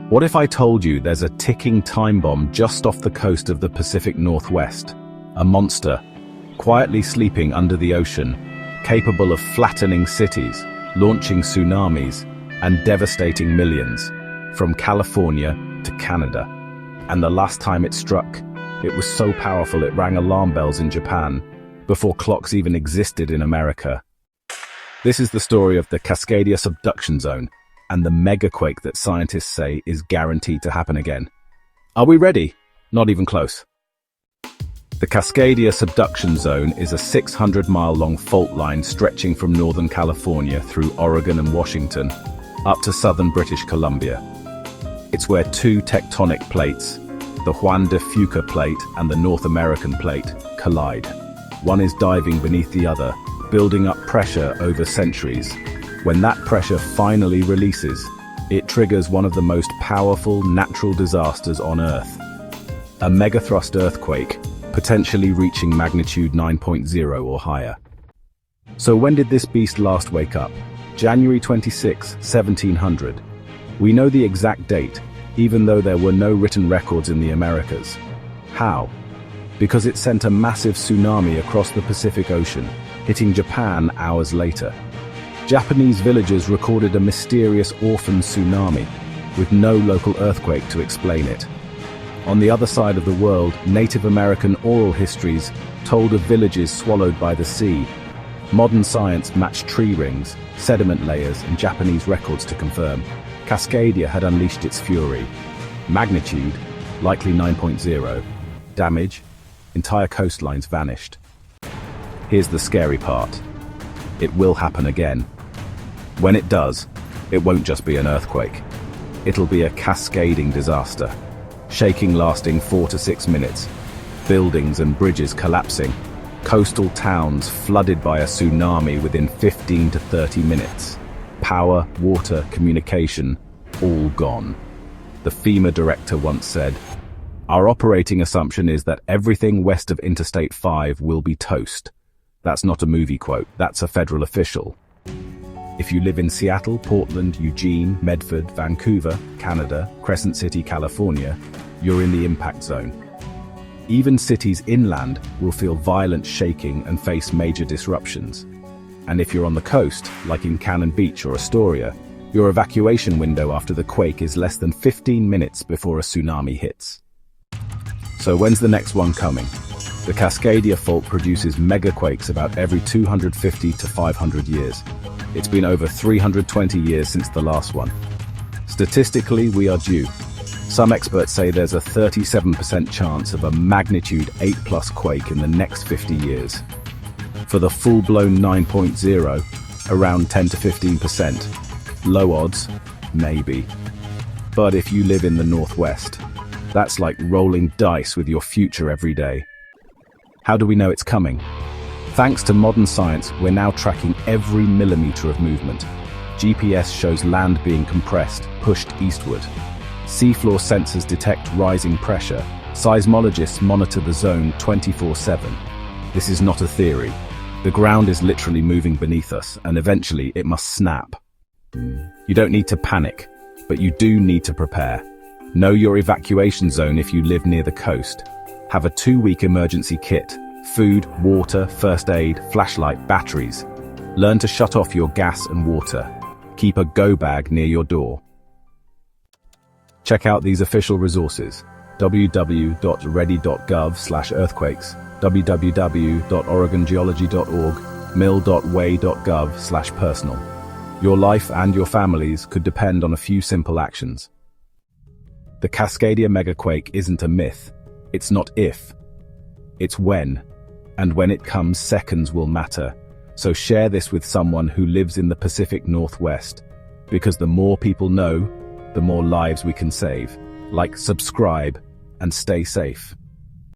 What if I told you there's a ticking time bomb just off the coast of the Pacific Northwest? A monster, quietly sleeping under the ocean, capable of flattening cities, launching tsunamis, and devastating millions, from California to Canada. And the last time it struck, it was so powerful it rang alarm bells in Japan, before clocks even existed in America. This is the story of the Cascadia subduction zone, and the megaquake that scientists say is guaranteed to happen again. Are we ready? Not even close. The Cascadia subduction zone is a 600-mile-long fault line stretching from northern California through Oregon and Washington, up to southern British Columbia. It's where two tectonic plates, the Juan de Fuca plate and the North American plate, collide. One is diving beneath the other, building up pressure over centuries. When that pressure finally releases, it triggers one of the most powerful natural disasters on Earth. A megathrust earthquake, potentially reaching magnitude 9.0 or higher. So when did this beast last wake up? January 26, 1700. We know the exact date, even though there were no written records in the Americas. How? Because it sent a massive tsunami across the Pacific Ocean, hitting Japan hours later. Japanese villagers recorded a mysterious orphan tsunami, with no local earthquake to explain it. On the other side of the world, Native American oral histories told of villages swallowed by the sea. Modern science matched tree rings, sediment layers, and Japanese records to confirm Cascadia had unleashed its fury. Magnitude, likely 9.0. Damage, entire coastlines vanished. Here's the scary part. It will happen again. When it does, it won't just be an earthquake. It'll be a cascading disaster. Shaking lasting 4 to 6 minutes. Buildings and bridges collapsing. Coastal towns flooded by a tsunami within 15 to 30 minutes. Power, water, communication, all gone. The FEMA director once said, "Our operating assumption is that everything west of Interstate 5 will be toast." That's not a movie quote, that's a federal official. If you live in Seattle, Portland, Eugene, Medford, Vancouver, Canada, Crescent City, California, you're in the impact zone. Even cities inland will feel violent shaking and face major disruptions. And if you're on the coast, like in Cannon Beach or Astoria, your evacuation window after the quake is less than 15 minutes before a tsunami hits. So when's the next one coming? The Cascadia Fault produces megaquakes about every 250 to 500 years. It's been over 320 years since the last one. Statistically, we are due. Some experts say there's a 37% chance of a magnitude 8+ quake in the next 50 years. For the full-blown 9.0, around 10 to 15%. Low odds, maybe. But if you live in the Northwest, that's like rolling dice with your future every day. How do we know it's coming? Thanks to modern science, we're now tracking every millimeter of movement. GPS shows land being compressed, pushed eastward. Seafloor sensors detect rising pressure. Seismologists monitor the zone 24/7. This is not a theory. The ground is literally moving beneath us, and eventually it must snap. You don't need to panic, but you do need to prepare. Know your evacuation zone if you live near the coast. Have a 2-week emergency kit. Food, water, first aid, flashlight, batteries. Learn to shut off your gas and water. Keep a go bag near your door. Check out these official resources: www.ready.gov/earthquakes, www.oregon.gov, mil.wa.gov/personal. Your life and your family's could depend on a few simple actions. The Cascadia Megaquake isn't a myth. It's not if. It's when. And when it comes, seconds will matter. So share this with someone who lives in the Pacific Northwest, because the more people know, the more lives we can save. Like, subscribe, and stay safe.